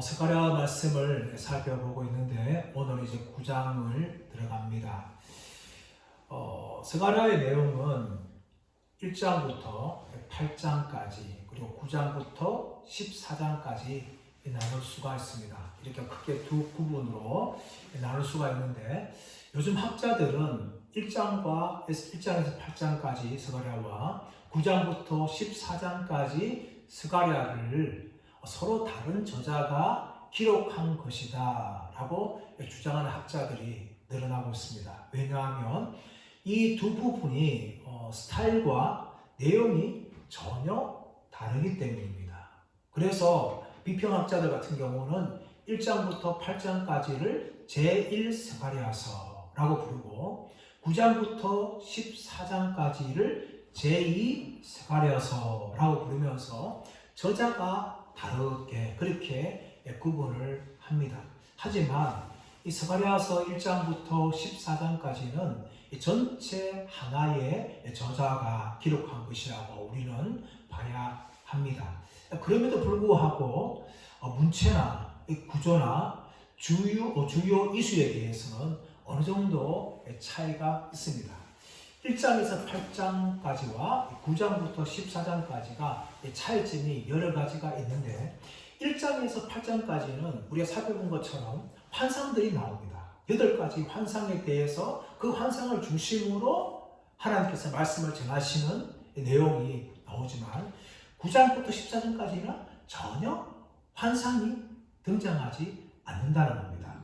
스가랴 말씀을 살펴보고 있는데 오늘 이제 9장을 들어갑니다. 스가랴의 내용은 1장부터 8장까지 그리고 9장부터 14장까지 나눌 수가 있습니다. 이렇게 크게 두 부분으로 나눌 수가 있는데 요즘 학자들은 1장에서 8장까지 스가랴와 9장부터 14장까지 스가랴를 서로 다른 저자가 기록한 것이다 라고 주장하는 학자들이 늘어나고 있습니다. 왜냐하면 이 두 부분이 스타일과 내용이 전혀 다르기 때문입니다. 그래서 비평학자들 같은 경우는 1장부터 8장까지를 제1스가랴서라고 부르고 9장부터 14장까지를 제2스가랴서라고 부르면서 저자가 다르게 그렇게 구분을 합니다. 하지만 이 스가랴서 1장부터 14장까지는 전체 하나의 저자가 기록한 것이라고 우리는 봐야 합니다. 그럼에도 불구하고 문체나 구조나 주요 이슈에 대해서는 어느 정도 차이가 있습니다. 1장에서 8장까지와 9장부터 14장까지가 차이점이 여러 가지가 있는데 1장에서 8장까지는 우리가 살펴본 것처럼 환상들이 나옵니다. 8가지 환상에 대해서 그 환상을 중심으로 하나님께서 말씀을 전하시는 내용이 나오지만 9장부터 14장까지는 전혀 환상이 등장하지 않는다는 겁니다.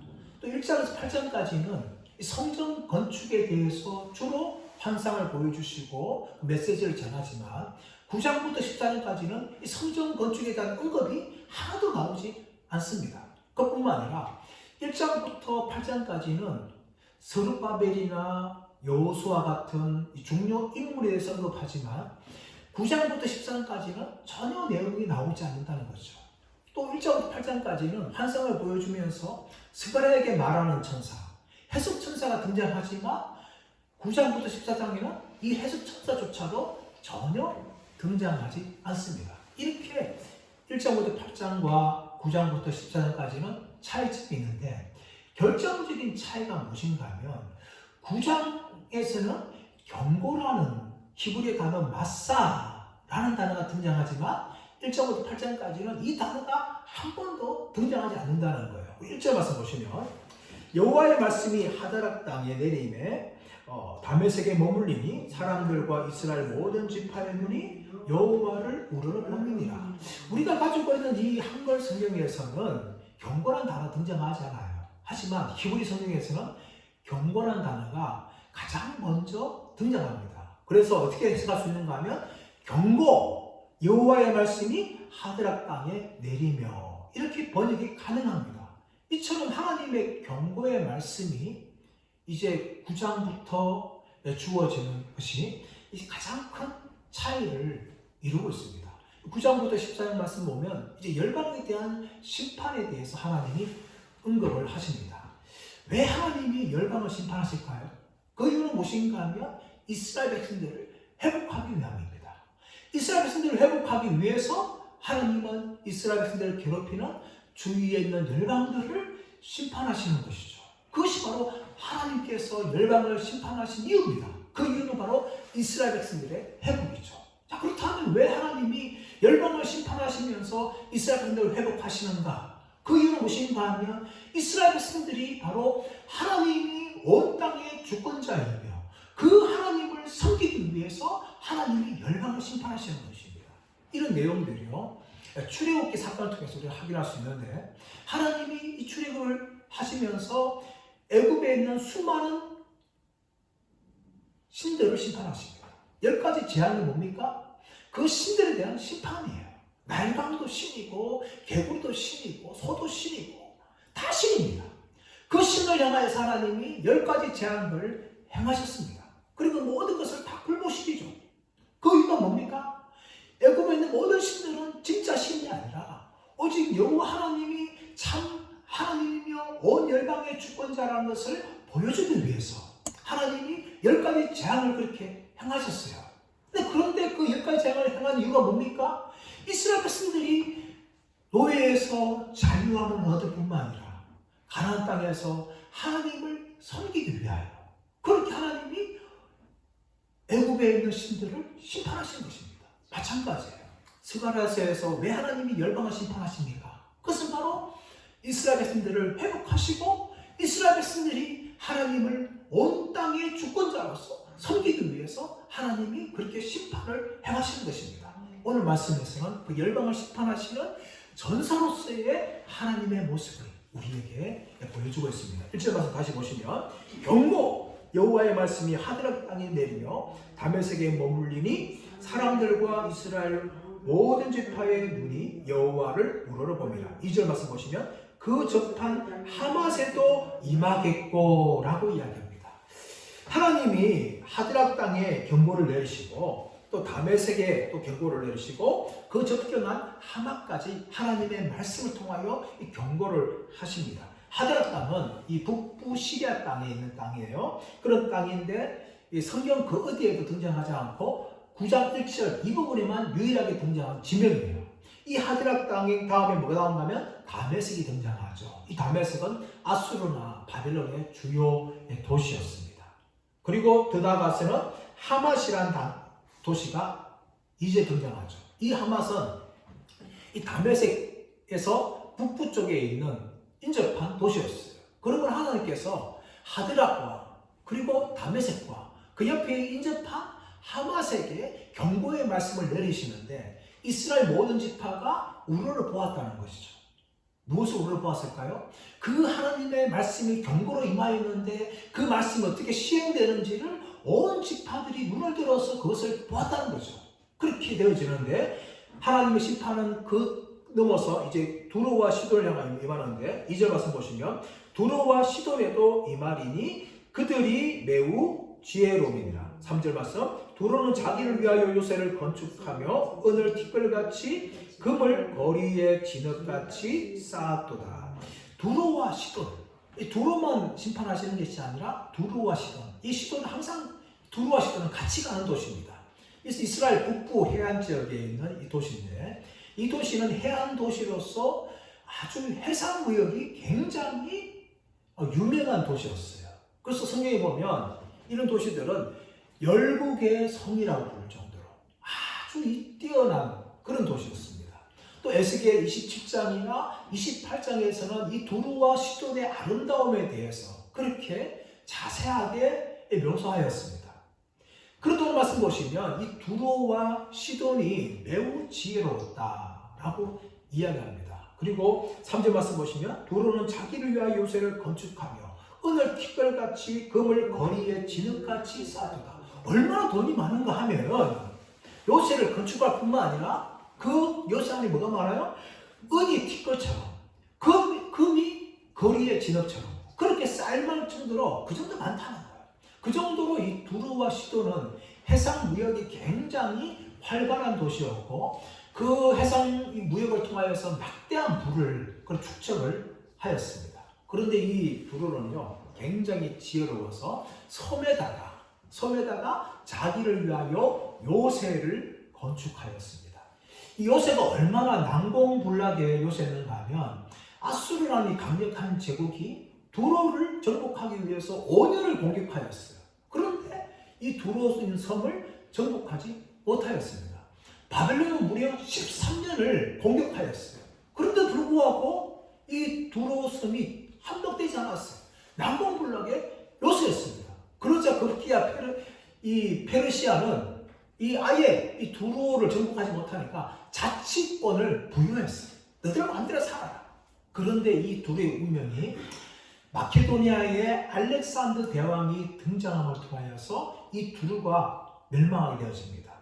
또 1장에서 8장까지는 성전 건축에 대해서 주로 환상을 보여주시고 메시지를 전하지만 9장부터 14장까지는 이 성전 건축에 대한 언급이 하나도 나오지 않습니다. 그뿐만 아니라 1장부터 8장까지는 스룹바벨이나 여호수아 같은 중요 인물에 대해서 언급하지만 9장부터 14장까지는 전혀 내용이 나오지 않는다는 거죠. 또 1장부터 8장까지는 환상을 보여주면서 스가랴에게 말하는 천사, 해석 천사가 등장하지만 9장부터 14장에는 이 해석 천사조차도 전혀 등장하지 않습니다. 이렇게 1장부터 8장과 9장부터 14장까지는 차이점이 있는데 결정적인 차이가 무엇인가 하면 9장에서는 경고라는 히브리어 단어 마사라는 단어가 등장하지만 1장부터 8장까지는 이 단어가 한 번도 등장하지 않는다는 거예요. 1절 말씀 보시면 여호와의 말씀이 하다락 땅에 내림에 다메섹에 머물리니 사람들과 이스라엘 모든 지파의 눈이 여호와를 우러러보느니라. 우리가 가지고 있는 이 한글 성경에서는 경고란 단어 등장하지 않아요. 하지만 히브리 성경에서는 경고란 단어가 가장 먼저 등장합니다. 그래서 어떻게 해석할 수 있는가 하면 경고, 여호와의 말씀이 하드락 땅에 내리며 이렇게 번역이 가능합니다. 이처럼 하나님의 경고의 말씀이 이제 9장부터 주어지는 것이 가장 큰 차이를 이루고 있습니다. 9장부터 14장 말씀 보면 이제 열방에 대한 심판에 대해서 하나님이 언급을 하십니다. 왜 하나님이 열방을 심판하실까요? 그 이유는 무엇인가 하면 이스라엘 백성들을 회복하기 위함입니다. 이스라엘 백성들을 회복하기 위해서 하나님은 이스라엘 백성들을 괴롭히는 주위에 있는 열방들을 심판하시는 것이죠. 그것이 바로 하나님께서 열방을 심판하신 이유입니다. 그 이유는 바로 이스라엘 백성들의 회복이죠. 자, 그렇다면 왜 하나님이 열방을 심판하시면서 이스라엘 백성들을 회복하시는가? 그 이유는 무엇인가 하면 이스라엘 백성들이 바로 하나님이 온 땅의 주권자이며 그 하나님을 섬기기 위해서 하나님이 열방을 심판하시는 것입니다. 이런 내용들이요, 출애굽기 사건을 통해서 우리가 확인할 수 있는데 하나님이 이 출애굽을 하시면서 애굽에 있는 수많은 신들을 심판하십니다. 10가지 제한이 뭡니까? 그 신들에 대한 심판이에요. 말방도 신이고 개구리도 신이고 소도 신이고 다 신입니다. 그 신을 향하여서 하나님이 10가지 제한을 행하셨습니다. 그리고 모든 것을 다 굴복시키죠. 그 이유가 뭡니까? 애굽에 있는 모든 신들은 진짜 신이 아니라 오직 여호와 하나님이 참 하나님이며 온 열방의 주권자라는 것을 보여주기 위해서 하나님이 10가지 재앙을 그렇게 행하셨어요. 그런데 그 10가지 재앙을 행한 이유가 뭡니까? 이스라엘 백성들이 노예에서 자유함을 얻을 뿐만 아니라 가나안 땅에서 하나님을 섬기기 위하여 그렇게 하나님이 애굽에 있는 신들을 심판하시는 것입니다. 마찬가지예요. 스가랴서에서 왜 하나님이 열방을 심판하십니까? 그것은 바로 이스라엘 백성들을 회복하시고 이스라엘 백성들이 하나님을 온 땅의 주권자로서 섬기기 위해서 하나님이 그렇게 심판을 행하시는 것입니다. 오늘 말씀에서는 그 열방을 심판하시는 전사로서의 하나님의 모습을 우리에게 보여주고 있습니다. 1절 말씀 다시 보시면 경고 여호와의 말씀이 하드락 땅에 내리며 다메섹에 머물리니 사람들과 이스라엘 모든 지파의 눈이 여호와를 우러러봅니다. 2절 말씀 보시면 그 적판 하맛에도 임하겠고 라고 이야기합니다. 하나님이 하드락 땅에 경고를 내리시고 또 다메섹에 또 경고를 내리시고 그 접견한 하맛까지 하나님의 말씀을 통하여 이 경고를 하십니다. 하드락 땅은 이 북부 시리아 땅에 있는 땅이에요. 그런 땅인데 이 성경 그 어디에도 등장하지 않고 9장 1절 이 부분에만 유일하게 등장한 지명이에요. 이 하드락 땅의 다음에 뭐가 나온다면 다메섹이 등장하죠. 이 다메섹은 아수르나 바빌론의 주요 도시였습니다. 그리고 더 나아가서는 하맛이란 도시가 이제 등장하죠. 이 하맛은 이 다메섹에서 북부 쪽에 있는 인접한 도시였어요. 그러면 하나님께서 하드락과 그리고 다메섹과 그 옆에 인접한 하맛에게 경고의 말씀을 내리시는데 이스라엘 모든 지파가 우러러 보았다는 것이죠. 무엇을 우러러 보았을까요? 그 하나님의 말씀이 경고로 임하였는데 그 말씀이 어떻게 시행되는지를 온 지파들이 눈을 들어서 그것을 보았다는 거죠. 그렇게 되어지는데 하나님의 심판은 그 넘어서 이제 두로와 시돈을 향하여 임하는데 2절 말씀 보시면 두로와 시돈에도 임하리니 그들이 매우 지혜로움이니라. 3절 말씀 두로는 자기를 위하여 요새를 건축하며 은을 티끌같이 금을 거리에 진흙같이 쌓았도다. 두로와 시돈, 이 두로만 심판하시는 것이 아니라 두로와 시돈, 이 시돈은 항상 두로와 시돈은 같이 가는 도시입니다. 이스라엘 북부 해안 지역에 있는 이 도시인데 이 도시는 해안 도시로서 아주 해상 무역이 굉장히 유명한 도시였어요. 그래서 성경에 보면 이런 도시들은 열국의 성이라고 부를 정도로 아주 뛰어난 그런 도시였습니다. 또 에스겔 27장이나 28장에서는 이 두로와 시돈의 아름다움에 대해서 그렇게 자세하게 묘사하였습니다. 그렇다고 말씀 보시면 이 두로와 시돈이 매우 지혜로웠다라고 이야기합니다. 그리고 3절 말씀 보시면 두로는 자기를 위하여 요새를 건축하며 은을 티끌같이 금을 거리에 진흙같이 쌓았다. 얼마나 돈이 많은가 하면 요새를 건축할 뿐만 아니라 그 요새 안에 뭐가 많아요? 은이 티끌처럼 금이 거리에 진흙처럼 그렇게 쌓일만할 정도로 그 정도 많다는 거예요. 그 정도로 이 두로와 시돈은 해상 무역이 굉장히 활발한 도시였고 그 해상 무역을 통하여서 막대한 부를 축적을 하였습니다. 그런데 이 두로는요 굉장히 지혜로워서 섬에다가 자기를 위하여 요새를 건축하였습니다. 이 요새가 얼마나 난공불락의 요새인가 하면 아수르라는 강력한 제국이 두로를 정복하기 위해서 5년을 공격하였어요. 그런데 이 두로 섬을 정복하지 못하였습니다. 바벨론은 무려 13년을 공격하였어요. 그런데 불구하고 이 두로 섬이 함락되지 않았어요. 난공불락의 요새였습니다. 그러자 급기야 페르시아는 아예 이 두로를 정복하지 못하니까 자치권을 부여했어요. 너들 마음대로 살아라. 그런데 이 두로의 운명이 마케도니아의 알렉산더 대왕이 등장함을 통하여서 이 두로가 멸망하게 되어집니다.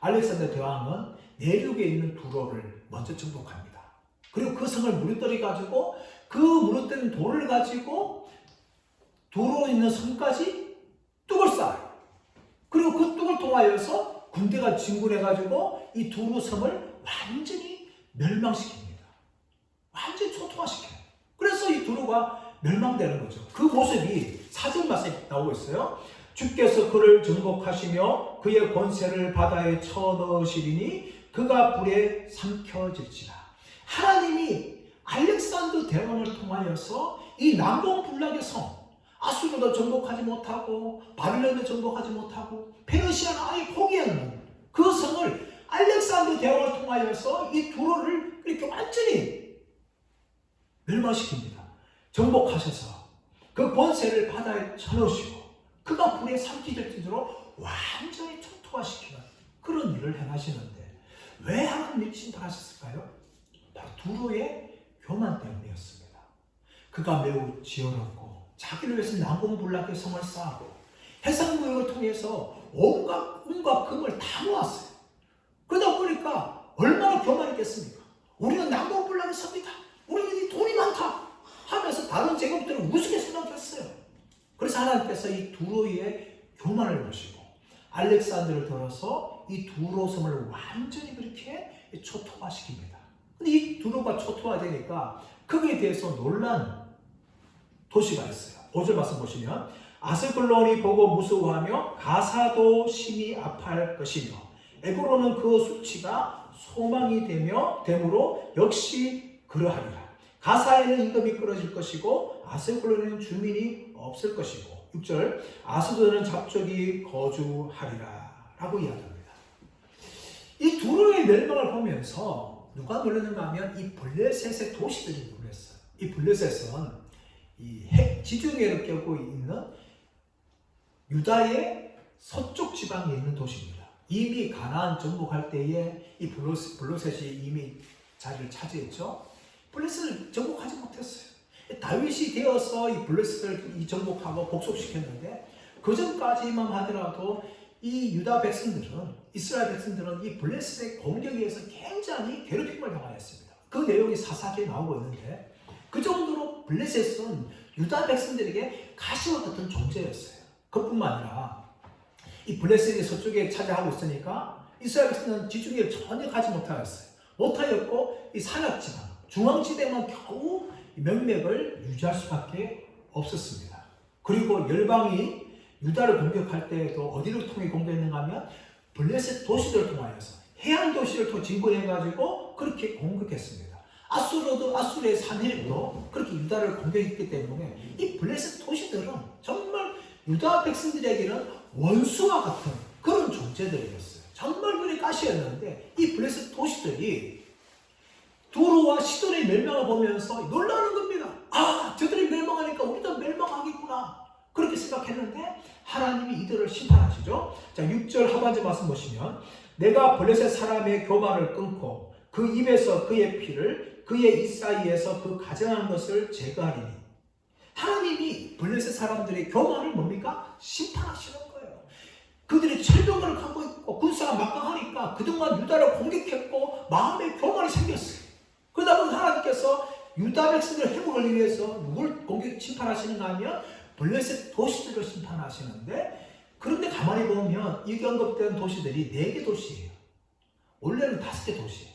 알렉산더 대왕은 내륙에 있는 두로를 먼저 정복합니다. 그리고 그 성을 무너뜨려 가지고 그 무너뜨린 돌을 가지고 두로 있는 성까지 뚝을 쌓아요. 그리고 그 뚝을 통하여서 군대가 진군해 가지고 이 두로 섬을 완전히 멸망시킵니다. 완전히 초토화시켜요. 그래서 이 두로가 멸망되는 거죠. 그 모습이 4절 말씀에 나오고 있어요. 주께서 그를 정복하시며 그의 권세를 바다에 쳐넣으시리니 그가 불에 삼켜질지라. 하나님이 알렉산더 대왕을 통하여서 이 남동불락의 성, 아수르도 정복하지 못하고 바빌론도 정복하지 못하고 페르시아는 아예 포기했는 그 성을 알렉산더 대왕을 통하여서 이 두로를 이렇게 완전히 멸망시킵니다. 정복하셔서 그 권세를 바다에 쳐넣으시고 그가 불에 삼키질 정도로 완전히 초토화시키는 그런 일을 행하시는데 왜 하나님이 심판하셨을까요? 바로 두로의 교만 때문이었습니다. 그가 매우 지혜롭고 자기를 위해서 난공불락의 성을 쌓고 해상무역을 통해서 온갖 금을 다 모았어요. 그러다 보니까 얼마나 교만했겠습니까? 우리는 난공불락의 성이다. 우리는 돈이 많다. 하면서 다른 제국들은 우습게 생각했어요. 그래서 하나님께서 이 두로의 교만을 보시고 알렉산더를 들어서 이 두로 성을 완전히 그렇게 초토화시킵니다. 근데 이 두로가 초토화되니까 거기에 대해서 놀란 도시가 있어요. 5절 말씀 보시면 아스글론이 보고 무서워하며 가사도 심히 아파할 것이며 에고로는 그 수치가 소망이 되므로 역시 그러하리라. 가사에는 임금이 끊어질 것이고 아스글론에는 주민이 없을 것이고 6절 아스도는 잡족이 거주하리라 라고 이야기합니다. 이 두로의 멸망을 보면서 누가 놀랐는가 하면 이 블레셋의 도시들이 놀랐어요. 이 블레셋은 이 지중해를 껴고 있는 유다의 서쪽 지방에 있는 도시입니다. 이미 가나안 정복할 때에 이 블레셋이 이미 자리를 차지했죠. 블레셋을 정복하지 못했어요. 다윗이 되어서 이 블레셋을 정복하고 복속시켰는데 그 전까지만 하더라도 이 유다 백성들은 이스라엘 백성들은 이 블레셋의 공격에 의해서 굉장히 괴롭힘을 당하였습니다. 그 내용이 사사기에 나오고 있는데 그 정도로 블레셋은 유다 백성들에게 가시와 같은 존재였어요. 그뿐만 아니라 이 블레셋이 서쪽에 차지하고 있으니까 이스라엘 백성은 지중해를 전혀 가지 못하였고 이 산악지방 중앙지대만 겨우 명맥을 유지할 수밖에 없었습니다. 그리고 열방이 유다를 공격할 때에도 어디를 통해 공격했는가 하면 블레셋 도시들을 통하여서 해안 도시를 통해 진군해가지고 그렇게 공격했습니다. 아수르의 산헤립도 그렇게 유다를 공격했기 때문에 이 블레셋 도시들은 정말 유다 백성들에게는 원수와 같은 그런 존재들이었어요. 정말 그리 가시였는데 이 블레셋 도시들이 두로와 시돈의 멸망을 보면서 놀라는 겁니다. 아, 저들이 멸망하니까 우리도 멸망하겠구나. 그렇게 생각했는데 하나님이 이들을 심판하시죠. 자, 6절 하반절 말씀 보시면 내가 블레셋 사람의 교만을 끊고 그 입에서 그의 피를 그의 입 사이에서 그 가증한 것을 제거하리니 하나님이 블레셋 사람들의 교만을 뭡니까? 심판하시는 거예요. 그들이 철병을 갖고 있고 군사가 막강하니까 그동안 유다를 공격했고 마음에 교만이 생겼어요. 그러다 보니 하나님께서 유다 백성들을 회복을 위해서 누굴 심판하시는가 하면 블레셋 도시들을 심판하시는데 그런데 가만히 보면 이 언급된 도시들이 4개 도시예요. 원래는 5개 도시예요.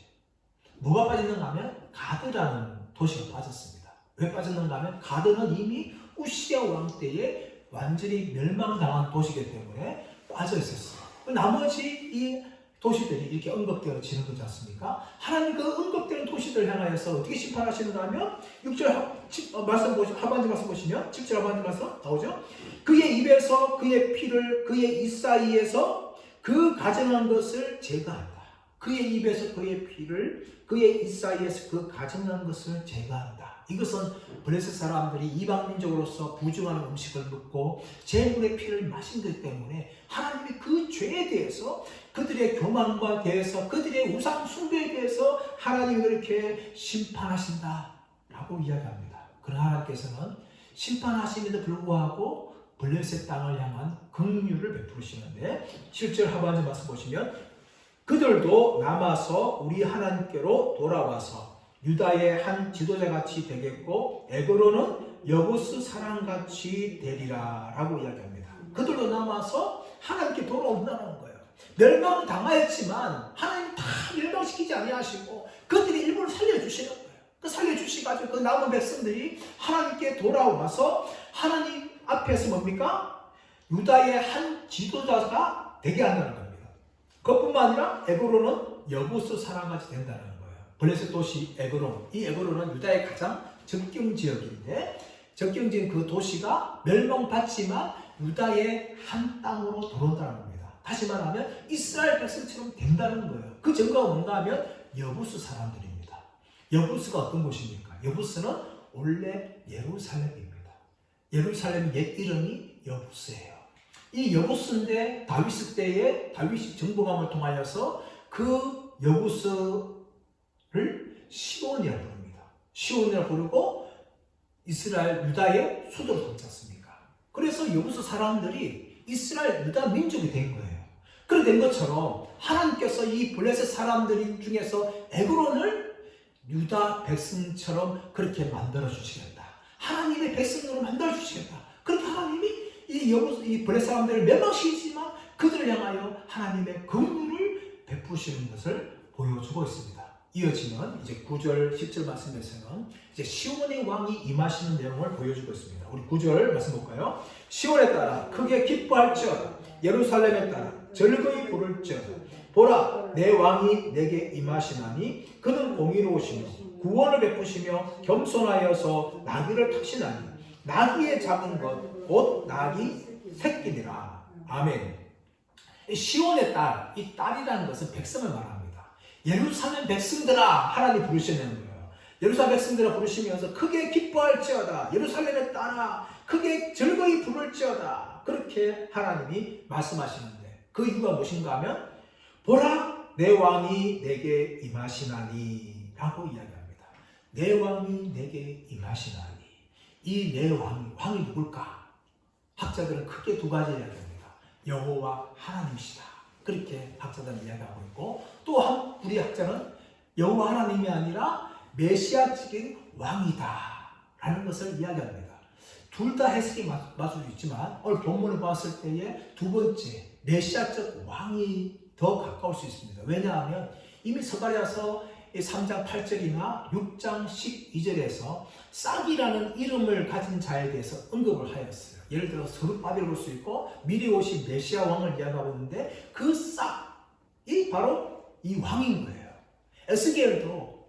뭐가 빠졌는가 하면 가드라는 도시가 빠졌습니다. 왜 빠졌는가 하면 가드는 이미 우시아 왕 때에 완전히 멸망당한 도시이기 때문에 빠져 있었어요. 나머지 이 도시들이 이렇게 언급되어지는 거지 않습니까? 하나님 그 언급되는 도시들을 향하여서 어떻게 심판하시는가 하면 6절 하반절 말씀 보시면 7절 하반절 말씀 나오죠? 그의 입에서 그의 피를 그의 입 사이에서 그 가증한 것을 제거한다. 그의 입에서 그의 피를 그의 입 사이에서 그 가증한 것을 제거한다. 이것은 블레셋 사람들이 이방민족으로서 부정하는 음식을 먹고 제물의 피를 마신 것 때문에 하나님이 그 죄에 대해서 그들의 교만과 대해서 그들의 우상 숭배에 대해서 하나님이 그렇게 심판하신다라고 이야기합니다. 그러나 하나님께서는 심판하심에도 불구하고 블레셋 땅을 향한 긍휼을 베푸시는데 7절 하반절 말씀 보시면 그들도 남아서 우리 하나님께로 돌아와서 유다의 한 지도자같이 되겠고 에그로는 여부스 사람같이 되리라 라고 이야기합니다. 그들도 남아서 하나님께 돌아온다는 거예요. 멸망은 당하였지만 하나님 다 멸망시키지 아니하시고 그들이 일부러 살려주시는 거예요. 그 살려주시가지고 그 남은 백성들이 하나님께 돌아와서 하나님 앞에서 뭡니까? 유다의 한 지도자가 되게 한다는 겁니다. 그것뿐만 아니라 에그로는 여부스 사람같이 된다는 거예요. 블레셋 도시 에그론. 이 에그론은 유다의 가장 접경 지역인데 접경 지역 그 도시가 멸망받지만 유다의 한 땅으로 들어온다는 겁니다. 다시 말하면 이스라엘 백성처럼 된다는 거예요. 그 증거가 뭔가 하면 여부스 사람들입니다. 여부스가 어떤 곳입니까? 여부스는 원래 예루살렘입니다. 예루살렘 옛 이름이 여부스예요. 이 여부스인데 다윗 때에 다윗이 정복함을 통하여서 그 여부스를 시온이라고 부릅니다. 시온이라고 부르고 이스라엘 유다의 수도로 삼지 않습니까? 그래서 여부스 사람들이 이스라엘 유다 민족이 된 거예요. 그렇게 된 것처럼 하나님께서 이 블레셋 사람들 중에서 에그론을 유다 백성처럼 그렇게 만들어 주시겠다. 하나님의 백성으로 만들어 주시겠다. 그렇게 하나님이 이 블레셋 사람들을 멸망시키지만 그들을 향하여 하나님의 긍휼을 베푸시는 것을 보여주고 있습니다. 이어지는 이제 9절, 10절 말씀에서는 이제 시온의 왕이 임하시는 내용을 보여주고 있습니다. 우리 9절 말씀 볼까요? 시온에 따라 크게 기뻐할지어다. 예루살렘에 따라 즐거이 부를지어다. 보라, 내 왕이 내게 임하시나니 그는 공의로우시며 구원을 베푸시며 겸손하여서 나귀를 타시나니 나귀의 작은 것 곧 나귀 새끼니라. 아멘. 시온의 딸, 이 딸이라는 것은 백성을 말합니다. 예루살렘 백성들아 하나님 부르시는 거예요. 예루살렘 백성들아 부르시면서 크게 기뻐할지어다. 예루살렘의 딸아 크게 즐거이 부를지어다. 그렇게 하나님이 말씀하시는데 그 이유가 무엇인가 하면 보라, 내 왕이 내게 임하시나니 라고 이야기합니다. 내 왕이 내게 임하시나니. 이 내 왕이 누굴까? 학자들은 크게 두 가지 이야기합니다. 여호와 하나님이시다. 그렇게 학자들은 이야기하고 있고 또 우리 학자는 여호와 하나님이 아니라 메시아적인 왕이다 라는 것을 이야기합니다. 둘 다 해석이 맞을 수 있지만 오늘 본문을 봤을 때에 두 번째 메시아적 왕이 더 가까울 수 있습니다. 왜냐하면 이미 스가랴서 3장 8절이나 6장 12절에서 싹이라는 이름을 가진 자에 대해서 언급을 하였어요. 예를 들어 스룹바벨을 볼 수 있고 미리 오신 메시아 왕을 이야기하고 있는데 그 싹이 바로 이 왕인 거예요. 에스겔도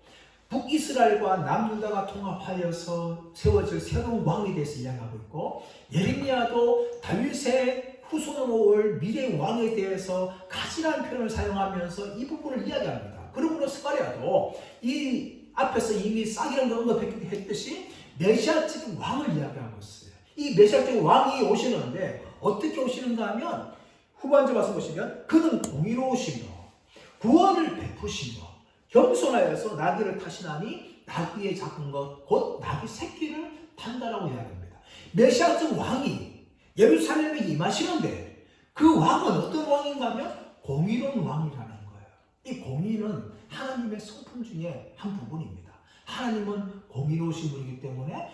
북이스라엘과 남유다가 통합하여서 세워질 새로운 왕에 대해서 이야기하고 있고 예레미야도 다윗의 후손으로 올 미래의 왕에 대해서 가지라는 표현을 사용하면서 이 부분을 이야기합니다. 그러므로 스가랴도 이 앞에서 이미 싹이라는 걸 언급했듯이 메시아적인 왕을 이야기하고 있어요. 이 메시아적인 왕이 오시는데 어떻게 오시는가 하면 후반절 말씀 보시면 그는 공의로우시며 구원을 베푸시며 겸손하여서 나귀를 타시나니 나귀의 작은 것 곧 나귀 새끼를 탄다라고 이야기합니다. 메시아적 왕이 예루살렘에 임하시는데 그 왕은 어떤 왕인가 하면 공의로운 왕이라는 거예요. 이 공의는 하나님의 성품 중에 한 부분입니다. 하나님은 공의로우신 분이기 때문에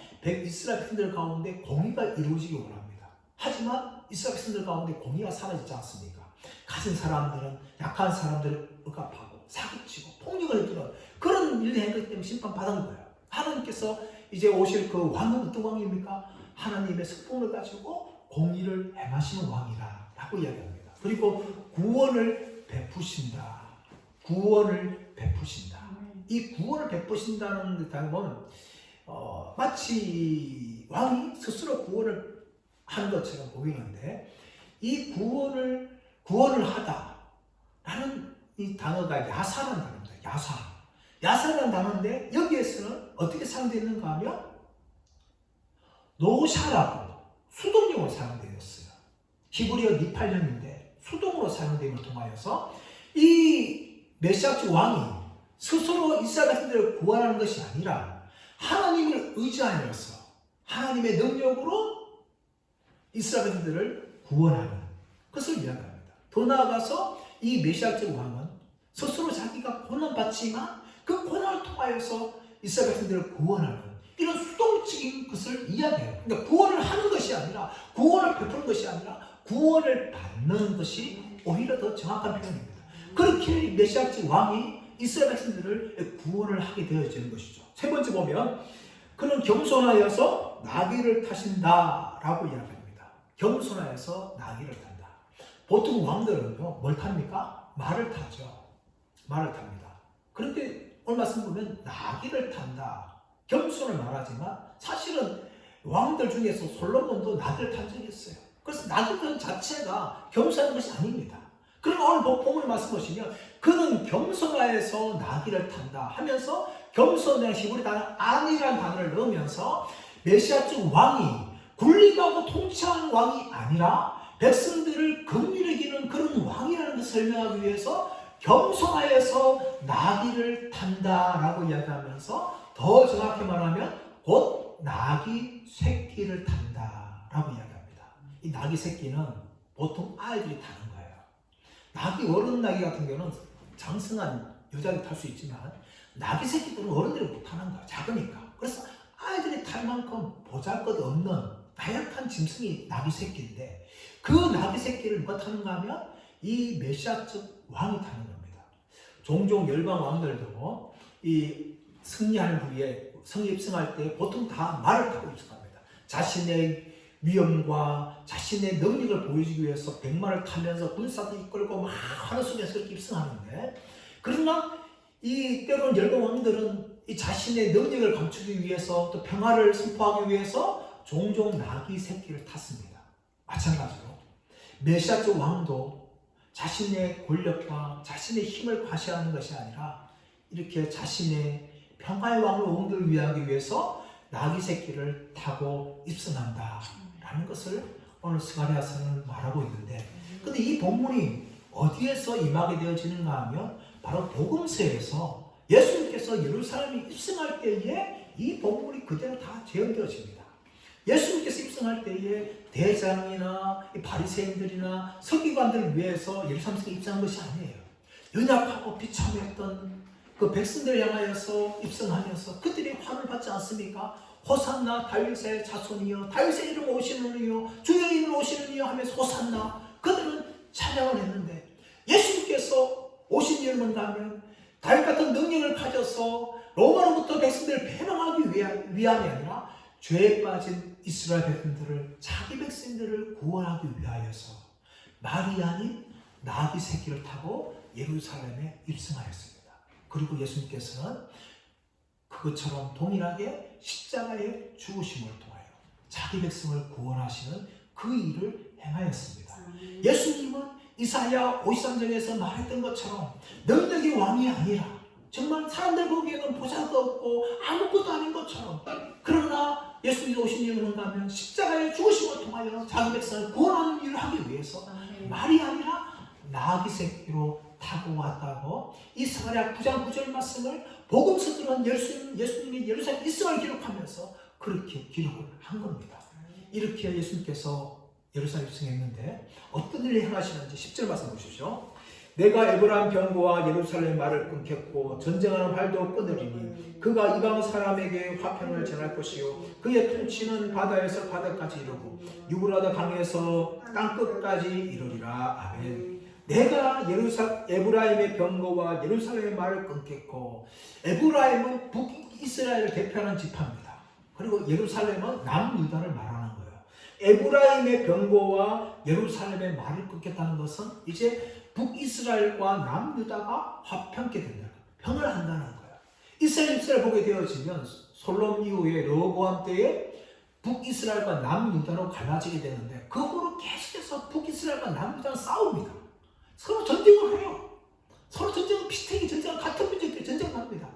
이스라엘 백성들 가운데 공의가 이루어지기 원합니다. 하지만 이스라엘 백성들 가운데 공의가 사라지지 않습니까? 가진 사람들은 약한 사람들을 억압하고 사기치고 폭력을 해주는 그런 일을 했기 때문에 심판받은 거예요. 하나님께서 이제 오실 그 왕은 어떤 왕입니까? 하나님의 성품을 가지고 공의를 행하시는 왕이라 라고 이야기합니다. 그리고 구원을 베푸신다. 구원을 베푸신다. 이 구원을 베푸신다는 단어는 마치 왕이 스스로 구원을 하는 것처럼 보이는데 이 구원을 하다라는 이 단어가 야사라는 단어입니다. 야사라는 단어인데 여기에서는 어떻게 사용되는가 하면 노샤라고 수동용으로 사용되었어요. 히브리어 니팔령인데 수동으로 사용됨을 통하여서 이 메시아적 왕이 스스로 이스라엘 백성들을 구원하는 것이 아니라 하나님을 의지하여서 하나님의 능력으로 이스라엘 백성들을 구원하는 것을 이야기합니다. 더 나아가서 이 메시아적 왕은 스스로 자기가 고난받지만 그 고난을 통하여서 이스라엘 백성들을 구원하는 이런 수동적인 것을 이야기해요. 그러니까 구원을 하는 것이 아니라 구원을 베푸는 것이 아니라 구원을 받는 것이 오히려 더 정확한 표현입니다. 그렇게 메시아적 왕이 이스라엘 백성들을 구원을 하게 되어지는 것이죠. 세 번째 보면 그는 겸손하여서 나귀를 타신다라고 이야기합니다. 겸손하여서 나귀를 탄다. 보통 왕들은요 뭘 탑니까? 말을 타죠. 말을 탑니다. 그런데 오늘 말씀 보면 나귀를 탄다. 겸손을 말하지만 사실은 왕들 중에서 솔로몬도 나귀를 탄 적이 있어요. 그래서 나귀 자체가 겸손한 것이 아닙니다. 그러나 오늘 본문의 말씀 보시면 그는 겸손하여서 나귀를 탄다 하면서 겸손한 히브리 단어 안이라는 단어를 넣으면서 메시아적 왕이 군림하고 통치하는 왕이 아니라 백성들을 긍휼히 여기는 그런 왕이라는 것을 설명하기 위해서 겸손하여서 나귀를 탄다라고 이야기하면서 더 정확히 말하면 곧 나귀 새끼를 탄다라고 이야기합니다. 이 나귀 새끼는 보통 아이들이 타는 거예요. 나귀 어른 나귀 같은 경우는 장성한 여자들이 탈 수 있지만 나귀 새끼들은 어른들이 못 타는 거예요. 작으니까. 그래서 아이들이 탈 만큼 보잘것없는 나약한 짐승이 나귀 새끼인데 그 나귀 새끼를 누가 타는가 하면 이 메시아적 왕이 타는 겁니다. 종종 열방 왕들도 이 승리하는 후에 성에 입성할 때 보통 다 말을 타고 입성합니다. 자신의 위엄과 자신의 능력을 보여주기 위해서 백마를 타면서 군사도 이끌고 막 하늘 속에서 그렇게 입성하는데 그러나 이 때로는 열방 왕들은 이 자신의 능력을 감추기 위해서 또 평화를 선포하기 위해서 종종 나귀 새끼를 탔습니다. 마찬가지로 메시아적 왕도 자신의 권력과 자신의 힘을 과시하는 것이 아니라 이렇게 자신의 평화의 왕을 옹도를 위하기 위해서 나귀 새끼를 타고 입성한다 라는 것을 오늘 스가랴서는 말하고 있는데 근데 이 본문이 어디에서 임하게 되어지는가 하면 바로 복음서에서 예수님께서 예루살렘에 입성할 때에 이 본문이 그대로 다 재현되어집니다. 예수님께서 입성할 때에 대장이나 바리새인들이나 서기관들을 위해서 예루살렘에 입성한 것이 아니에요. 연약하고 비참했던 그 백성들을 향하여서 입성하면서 그들이 환을 받지 않습니까? 호산나 다윗의 자손이여 다윗의 이름 오시는 이여 주의 이름 오시는 이여 하면서 호산나 그들은 찬양을 했는데 예수님께서 오신 이유는 뭐냐면 다윗 같은 능력을 가져서 로마로부터 백성들을 배방하기 위함이 아니라 죄에 빠진 이스라엘 백성들을 자기 백성들을 구원하기 위하여서 말이 아닌 나귀 새끼를 타고 예루살렘에 입성하였습니다. 그리고 예수님께서는 그것처럼 동일하게 십자가의 죽으심을 통하여 자기 백성을 구원하시는 그 일을 행하였습니다. 예수님은 이사야 53장에서 말했던 것처럼 능력의 왕이 아니라 정말 사람들 보기에는 보잘도 없고 아무것도 아닌 것처럼 그러나 예수님이 오신 이유는 뭔가 하면 십자가의 죽으심을 통하여 자기 백성을 구원하는 일을 하기 위해서 말이 아니라 나귀 새끼로 타고 왔다고 이 스가랴 9장 9절 말씀을 복음서들은 예수님이 예루살렘 입성을 기록하면서 그렇게 기록을 한 겁니다. 이렇게 예수님께서 예루살렘 입성했는데 어떤 일을 행하시는지 10절 말씀 보십시오. 내가 에브라임 병거와 예루살렘 말을 끊겠고 전쟁하는 활도 끊으리니 그가 이방 사람에게 화평을 전할 것이요 그의 통치는 바다에서 바다까지 이르고 유브라다 강에서 땅끝까지 이르리라. 아멘. 내가 에브라임의 병거와 예루살렘의 말을 끊겠고 에브라임은 북이스라엘을 대표하는 지파입니다. 그리고 예루살렘은 남유다를 말하는 거예요. 에브라임의 병거와 예루살렘의 말을 끊겠다는 것은 이제 북이스라엘과 남유다가 화평케 된다. 평을 한다는 거예요. 이스라엘 보게 되어지면 솔로몬 이후에 르호보암 때에 북이스라엘과 남유다로 갈라지게 되는데 그 후로 계속해서 북이스라엘과 남유다는 싸웁니다. 서로 전쟁을 해요. 서로 전쟁은 비슷하게 전쟁을 같은 민족끼리 전쟁합니다.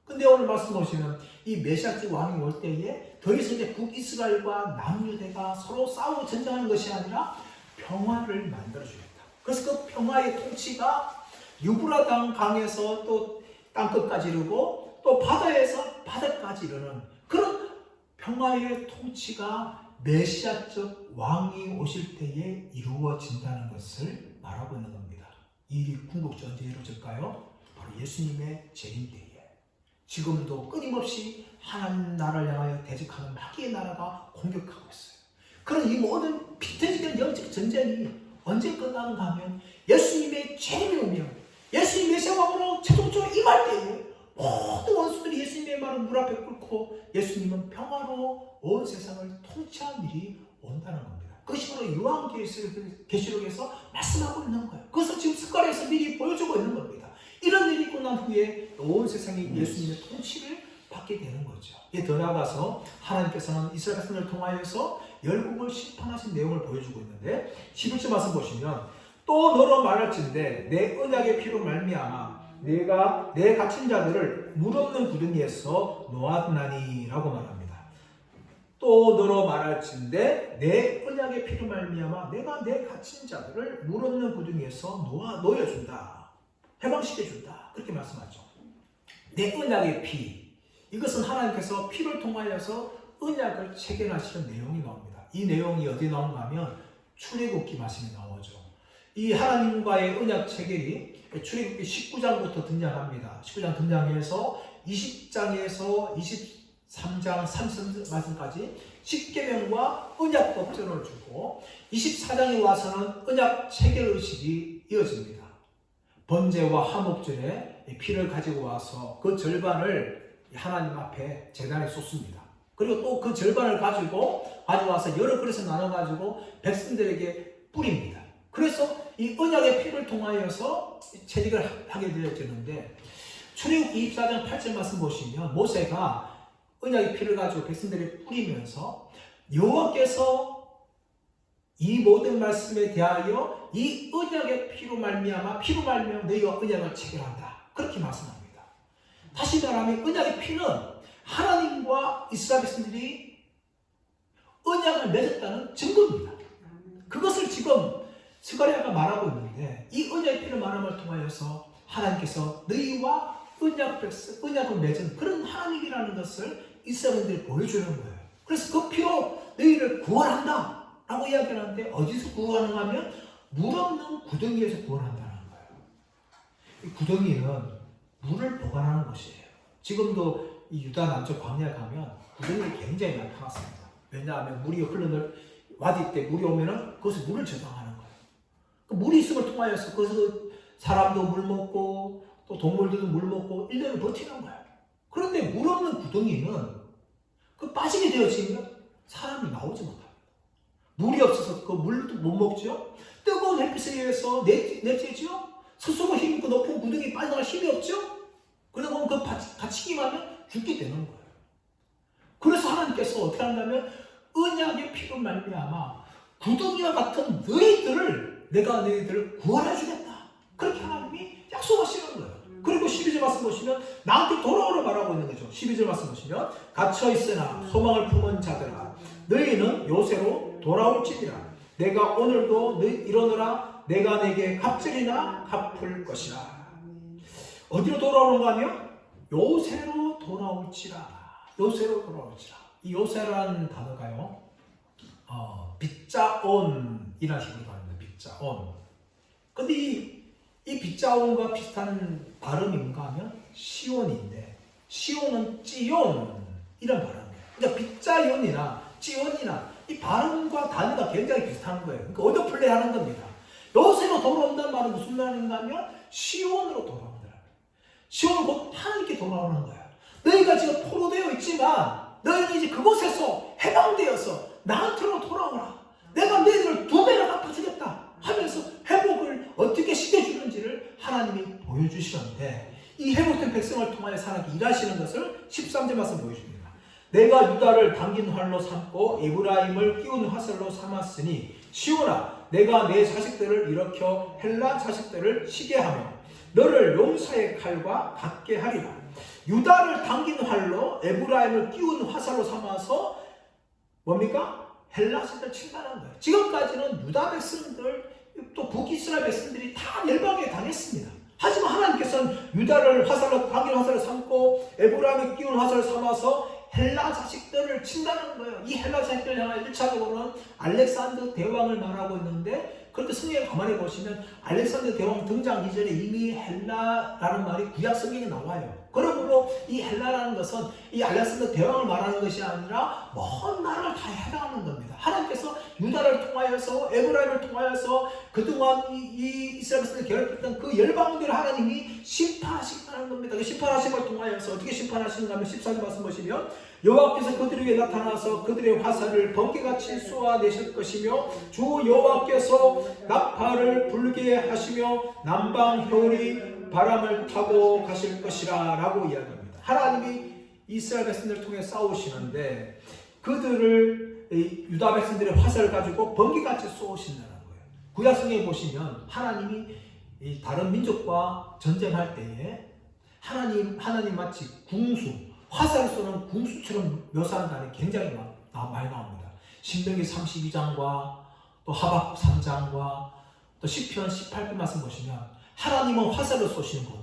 근데 오늘 말씀 보시면 이 메시아적 왕이 올 때에 더 이상 이제 북이스라엘과 남유다가 서로 싸우고 전쟁하는 것이 아니라 평화를 만들어주겠다. 그래서 그 평화의 통치가 유브라단 강에서 또 땅끝까지 이르고 또 바다에서 바다까지 이르는 그런 평화의 통치가 메시아적 왕이 오실 때에 이루어진다는 것을 말하고 있는 겁니다. 이 일이 궁극적으로 언제 이루어질까요? 바로 예수님의 재림 때에. 지금도 끊임없이 하나님 나라를 향하여 대적하는 마귀의 나라가 공격하고 있어요. 그런 이 모든 피터지된 영적 전쟁이 언제 끝나는가 하면 예수님의 재림이 오면 예수님 메시아 왕으로 최종적으로 임할 때에 모든 원수들이 예수님의 말을 물 앞에 꿇고 예수님은 평화로 온 세상을 통치한 일이 온다는 겁니다. 그것이 바로 요한계시록에서 말씀하고 있는 거예요. 그것을 지금 스가랴에서 미리 보여주고 있는 겁니다. 이런 일이 있고 난 후에 온 세상이 예수님의 통치를 받게 되는 거죠. 더 나아가서 하나님께서는 이스라엘 백성을 통하여서 열국을 심판하신 내용을 보여주고 있는데 11절 말씀 보시면 또 너로 말할진대 내 언약의 피로 말미암아 내가 내 갇힌 자들을 물 없는 구덩이에서 놓았나니 라고 말합니다. 또 너로 말할진대 내 언약의 피로 말미암아 내가 내 갇힌 자들을 물 없는 구덩이에서 놓여준다. 해방시켜준다. 그렇게 말씀하죠. 내 언약의 피, 이것은 하나님께서 피를 통하여서 언약을 체결하시는 내용이 나옵니다. 이 내용이 어디에 나온가 하면 출애굽기 말씀이 나오죠. 이 하나님과의 언약 체결이 출애굽기 19장부터 등장합니다. 19장 등장해서 20장에서 23장 30 말씀까지 십계명과 언약 법전을 주고 24장에 와서는 언약 체결 의식이 이어집니다. 번제와 화목제에 피를 가지고 와서 그 절반을 하나님 앞에 제단에 쏟습니다. 그리고 또 그 절반을 가져와서 여러 그릇에 나눠가지고 백성들에게 뿌립니다. 그래서 이 언약의 피를 통하여서 체직을 하게 되어지는데 출애굽기 24장 8절 말씀 보시면 모세가 언약의 피를 가지고 백성들에게 뿌리면서 여호와께서 이 모든 말씀에 대하여 이 언약의 피로 말미암아 너희와 언약을 체결한다. 그렇게 말씀합니다. 다시 말하면 언약의 피는 하나님과 이스라엘 백성들이 언약을 맺었다는 증거입니다. 그것을 지금 스가랴가 말하고 있는데 이 언약의 피를 말함을 통하여서 하나님께서 너희와 언약을 맺은 그런 하나님이라는 것을 이스라엘들이 보여주는 거예요. 그래서 그 피로 너희를 구원한다 라고 이야기를 하는데 어디서 구원하는가 하면 물 없는 구덩이에서 구원한다는 거예요. 이 구덩이는 물을 보관하는 곳이에요. 지금도 이 유다 남쪽 광야에 가면 구덩이가 굉장히 많이 파놨습니다. 왜냐하면 물이 와디 때 물이 오면은 그것에 물을 저장하는 거예요. 그 물이 있음을 통하여서 그것에서 사람도 물 먹고 또 동물들도 물 먹고 1년을 버티는 거예요. 그런데 물 없는 구덩이는 그 빠지게 되어지면 사람이 나오지 못합니다. 물이 없어서 그 물도 못 먹죠. 뜨거운 햇빛에 의해서 내지죠. 스스로 힘있고 높은 구덩이 빠져나갈 힘이 없죠. 그러다 보면 그 갇히기만 하면 죽게 되는 거예요. 그래서 하나님께서 어떻게 한다면 언약의 피로 말미암아 구덩이와 같은 내가 너희들을 구원해 주겠다. 그렇게 하나님이 약속하시는 거예요. 그리고 12절 말씀 보시면 나한테 돌아오라 말하고 있는 거죠. 12절 말씀 보시면 갇혀있으나 소망을 품은 자들아 너희는 요새로 돌아올지니라. 내가 오늘도 너희 이러느라 내가 내게 갑절이나 갚을 것이라. 어디로 돌아오는가 하면 요새로 돌아올지라. 요새로 돌아올지라. 이 요새라는 단어가요 빗자온이라는 식으로 말합니다. 빗자온. 근데 이 빗자온과 비슷한 발음이 뭔가 하면 시온인데 시온은 찌온 이런 발음이에요. 그러니까 빗자온이나 찌온이나 이 발음과 단어가 굉장히 비슷한 거예요. 그러니까 어드플레이 하는 겁니다. 요새로 돌아온다는 말은 무슨 말인가 하면 시온으로 돌아온다. 시온은 곧 하나님께 돌아오는 거예요. 너희가 지금 포로되어 있지만 너희는 이제 그곳에서 해방되어서 나한테로 돌아오라. 내가 너희들을 2배로 갚아주겠다 하면서 회복을 어떻게 시켜주는지를 하나님이 보여주시는데 이 회복된 백성을 통하여 하나님께 일하시는 것을 13절 말씀 보여줍니다. 내가 유다를 당긴 활로 삼고 에브라임을 끼운 화살로 삼았으니 시온아 내가 내 자식들을 일으켜 헬라 자식들을 시게 하며 너를 용사의 칼과 같게 하리라. 유다를 당긴 활로 에브라임을 끼운 화살로 삼아서 뭡니까? 헬라 자식들 침탈한 거예요. 지금까지는 유다 백성들 또 북이스라엘 백성들이 다 열방에 당했습니다. 하지만 하나님께서는 유다를 당긴 화살로 삼고 에브라임을 끼운 화살을 삼아서 헬라 자식들을 친다는 거예요. 이 헬라 자식들을 향해 1차적으로는 알렉산더 대왕을 말하고 있는데 그렇게 성경에 가만히 보시면 알렉산더 대왕 등장 이전에 이미 헬라라는 말이 구약 성경에 나와요. 그러므로 이 헬라라는 것은 이 알렉산더 대왕을 말하는 것이 아니라 먼 나라를 다 해당하는 겁니다. 하나님께서 유다를 통하여서 에브라임을 통하여서 그동안 이 이스라엘 백성을 괴롭혔던 그 열방들을 하나님이 심판하시겠다는 겁니다. 그 심판하심을 통하여서 어떻게 심판하시는가 하면 14절 말씀 보시면 여호와께서 그들에게 나타나서 그들의 화살을 번개같이 쏘아내실 것이며 주 여호와께서 나팔을 불게 하시며 남방 효율이 바람을 타고 가실 것이라 라고 이야기합니다. 하나님이 이스라엘 백성들을 통해 싸우시는데 그들을 유다 백성들의 화살을 가지고 번개같이 쏘신다는 거예요. 구약성경에 보시면 하나님이 다른 민족과 전쟁할 때에 하나님 마치 궁수, 화살을 쏘는 궁수처럼 묘사한다는 굉장히 많이 나옵니다. 신명기 32장과 또 하박국 3장과 또 시편 18편 말씀 보시면 하나님은 화살을 쏘시는 분으로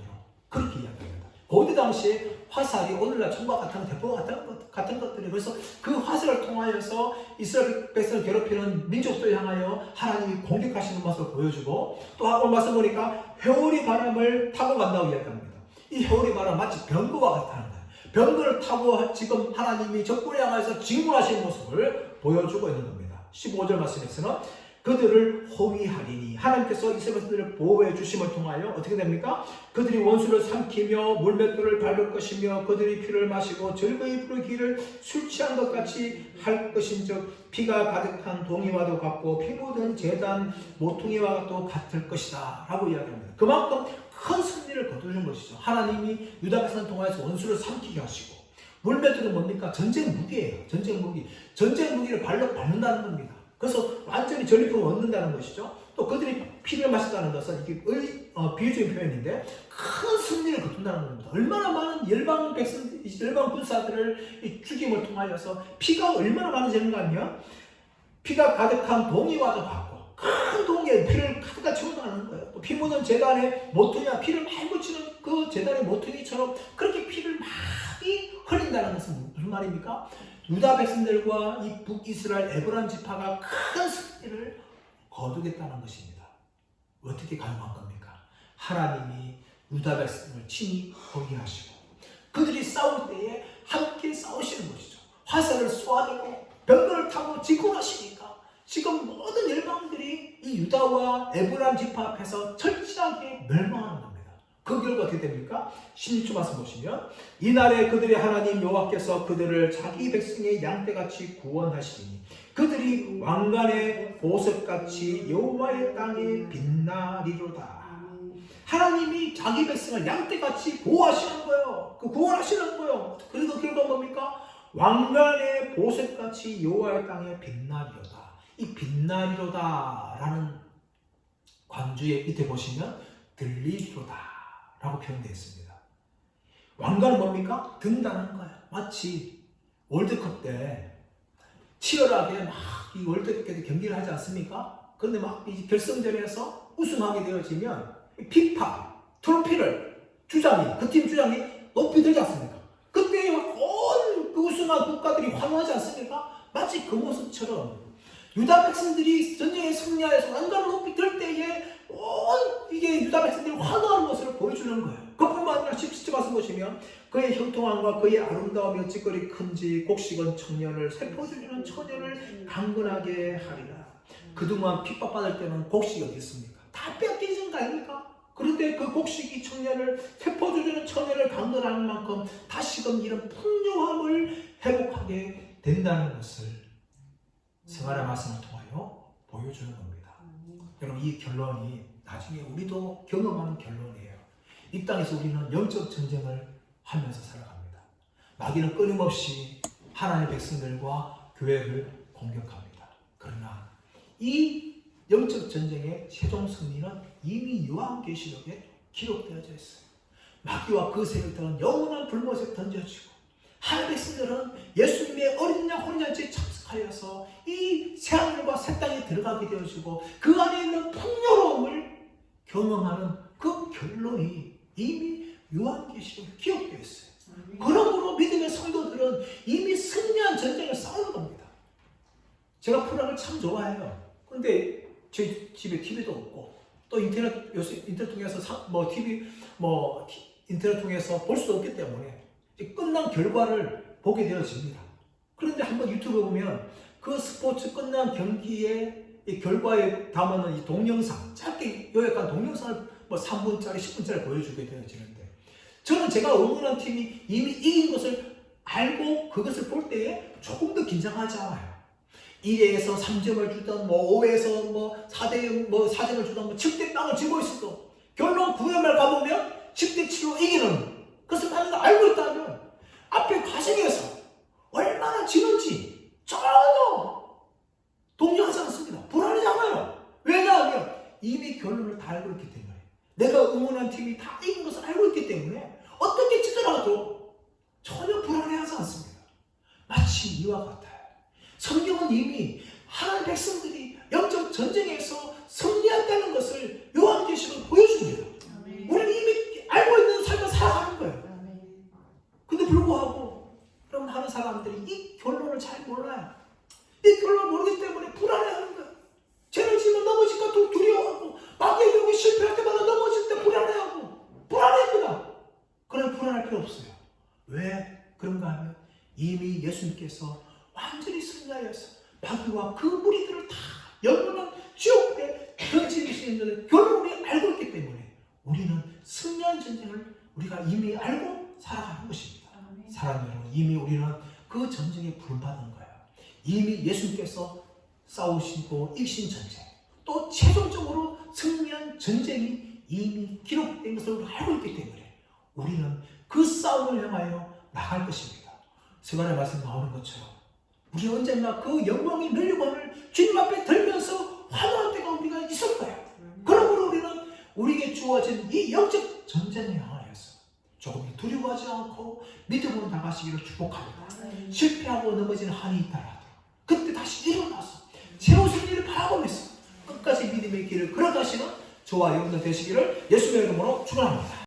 그렇게 이야기합니다. 고대 당시에 화살이 오늘날 총과 같은 대포와 같은 것들이 그래서 그 화살을 통하여서 이스라엘 백성을 괴롭히는 민족들 향하여 하나님이 공격하시는 모습을 보여주고 또 오늘 말씀 보니까 회오리 바람을 타고 간다고 이야기합니다. 이 회오리 바람 마치 병거와 같다는 거예요. 병거를 타고 지금 하나님이 적군을 향해서 진군하시는 모습을 보여주고 있는 겁니다. 15절 말씀에서는 그들을 호위하리니 하나님께서 이스라엘 백성들을 보호해 주심을 통하여 어떻게 됩니까? 그들이 원수를 삼키며 물맷돌을 밟을 것이며 그들이 피를 마시고 즐거이 부르기를 술 취한 것 같이 할 것인즉 피가 가득한 동이와도 같고 피 묻은 제단 모퉁이와도 같을 것이다 라고 이야기합니다. 그만큼 큰 승리를 거두는 것이죠. 하나님이 유다 백성을 통하여서 원수를 삼키게 하시고 물맷돌은 뭡니까? 전쟁 무기예요. 전쟁 무기. 전쟁 무기를 발로 밟는다는 겁니다. 그래서 완전히 전리품을 얻는다는 것이죠. 또 그들이 피를 마셨다는 것은 이게 비유적인 표현인데 큰 승리를 거둔다는 겁니다. 얼마나 많은 열방 군사들을 죽임을 통하여서 피가 얼마나 많아지는가 하면 피가 가득한 동이와도 같고 큰 동이에 피를 가득 채워나가는 거예요. 또 피 묻은 제단에 모퉁이와 피를 많이 묻히는 그 제단의 모퉁이처럼 그렇게 피를 많이 흘린다는 것은 무슨 말입니까? 유다 백성들과 이 북이스라엘 에브라임 지파가 큰 승리를 거두겠다는 것입니다. 어떻게 가능한 겁니까? 하나님이 유다 백성을 친히 호위하시고 그들이 싸울 때에 함께 싸우시는 것이죠. 화살을 쏘아대고 병거를 타고 진군하시니까 지금 모든 열방들이 이 유다와 에브라임 지파 앞에서 철저하게 멸망하는 겁니다. 그 결과 어떻게 됩니까? 16절 말씀 보시면 이날에 그들의 하나님 여호와께서 그들을 자기 백성의 양떼같이 구원하시니 그들이 왕관의 보석같이 여호와의 땅에 빛나리로다. 하나님이 자기 백성을 양떼같이 보호하시는 거예요. 그 구원하시는 거예요. 그래서 결과 뭡니까? 왕관의 보석같이 여호와의 땅에 빛나리로다. 이 빛나리로다 라는 관주의 밑에 보시면 들리리로다 라고 표현되어 있습니다. 왕관은 뭡니까? 든다는 거예요. 마치 월드컵 때 치열하게 막 이 월드컵 때 경기를 하지 않습니까? 그런데 막 이 결승전에서 우승하게 되어지면 피파 트로피를 그 팀 주장이 높이 들지 않습니까? 그때 온 그 우승한 국가들이 환호하지 않습니까? 마치 그 모습처럼 유다 백성들이 전쟁에 승리하여서 왕관을 높이 들 때에 이게 유다 백성들이 환호하는 모습을 보여주는 거예요. 그뿐만 아니라 17절 말씀 보시면 그의 형통함과 그의 아름다움이 찌꺼리 큰지 곡식은 청년을 세포주는 처녀를 강건하게 하리라. 그동안 핍박받을 때는 곡식이 어디 있습니까? 다 뺏기는 거 아닙니까? 그런데 그 곡식이 세포주는 처녀를 강건하는 만큼 다시금 이런 풍요함을 회복하게 된다는 것을 성화의 말씀을 통하여 보여주는 겁니다. 여러분 이 결론이 나중에 우리도 경험하는 결론이에요. 이 땅에서 우리는 영적 전쟁을 하면서 살아갑니다. 마귀는 끊임없이 하나님의 백성들과 교회를 공격합니다. 그러나 이 영적 전쟁의 최종 승리는 이미 요한계시록에 기록되어져 있어요. 마귀와 그 세력들은 영원한 불못에 던져지고 하나님의 백성들은 예수님의 어린 양 혼인잔치에 참석하여서 이 새하늘과 새 땅에 들어가게 되어지고 그 안에 있는 풍요로움을 경험하는 그 결론이 이미 요한계시록에 기록되어 있어요. 그러므로 믿음의 성도들은 이미 승리한 전쟁을 싸우는 겁니다. 제가 프로그램을 참 좋아해요. 그런데 제 집에 TV도 없고 또 인터넷 통해서 인터넷 통해서 볼 수도 없기 때문에 끝난 결과를 보게 되어집니다. 그런데 한번 유튜브에 보면 그 스포츠 끝난 경기의 결과에 담아놓은 이 동영상, 짧게 요약한 동영상을 3분짜리, 10분짜리 보여주게 되어지는데 저는 제가 응원한 팀이 이미 이긴 것을 알고 그것을 볼 때에 조금 더 긴장하지 않아요. 1회에서 3점을 주던 5회에서 4대 0, 4점을 주던 7대 빵을 쥐고 있어도 결론 9회 말 가보면 10대 7로 이기는 그것을 만약에 알고 있다면 앞에 과정에서 얼마나 지는지 전혀 동요하지 않습니다. 불안하지 않아요. 왜냐하면 이미 결론을 다 알고 있기 때문에, 내가 응원한 팀이 다 이긴 것을 알고 있기 때문에 어떻게 치더라도 전혀 불안해하지 않습니다. 마치 이와 같아요. 성경은 이미 하나님의 백성들이 영적 전쟁에서 승리한다는 것을 요한계시록 보여줍니다. 우리는 이미 알고 있는 삶을 살아가는 거예요. 근데 불구하고 그럼 하는 사람들이 이 결론을 잘 몰라요. 이 결론을 모르기 때문에 불안해하는 거예요. 죄를 지면 넘어질까 또 두려워하고, 마귀의 유혹에 실패할 때마다 넘어질 때 불안해하고, 불안해합니다. 그런 불안할 필요 없어요. 왜 그런가 하면 이미 예수님께서 완전히 승리하여서 마귀와 그 무리들을 다 영원한 지옥에 던지시는 결론을 알고 있기 때문에 우리는 승리한 전쟁을 우리가 이미 알고 살아가는 것입니다. 사랑하는 여러분, 이미 우리는 그 전쟁에 부름받은 거예요. 이미 예수님께서 싸우시고 이기신 전쟁, 또 최종적으로 승리한 전쟁이 이미 기록된 것을 알고 있기 때문에 우리는 그 싸움을 향하여 나갈 것입니다. 시간의 말씀 나오는 것처럼 우리 언젠가 그 영광의 멸류관을 주님 앞에 들면서 환호할 때가 우리가 있을 거예요. 그러므로 우리는 우리에게 주어진 이 영적 전쟁에 향하여서 조금 두려워하지 않고 믿음으로 나가시기를 축복합니다. 실패하고 넘어지는 한이 있더라도 그때 다시 일어나서 새로운 승리를 바라보면서 끝까지 믿음의 길을 걸어가시는 저와 여러분들 되시기를 예수님의 이름으로 축원합니다.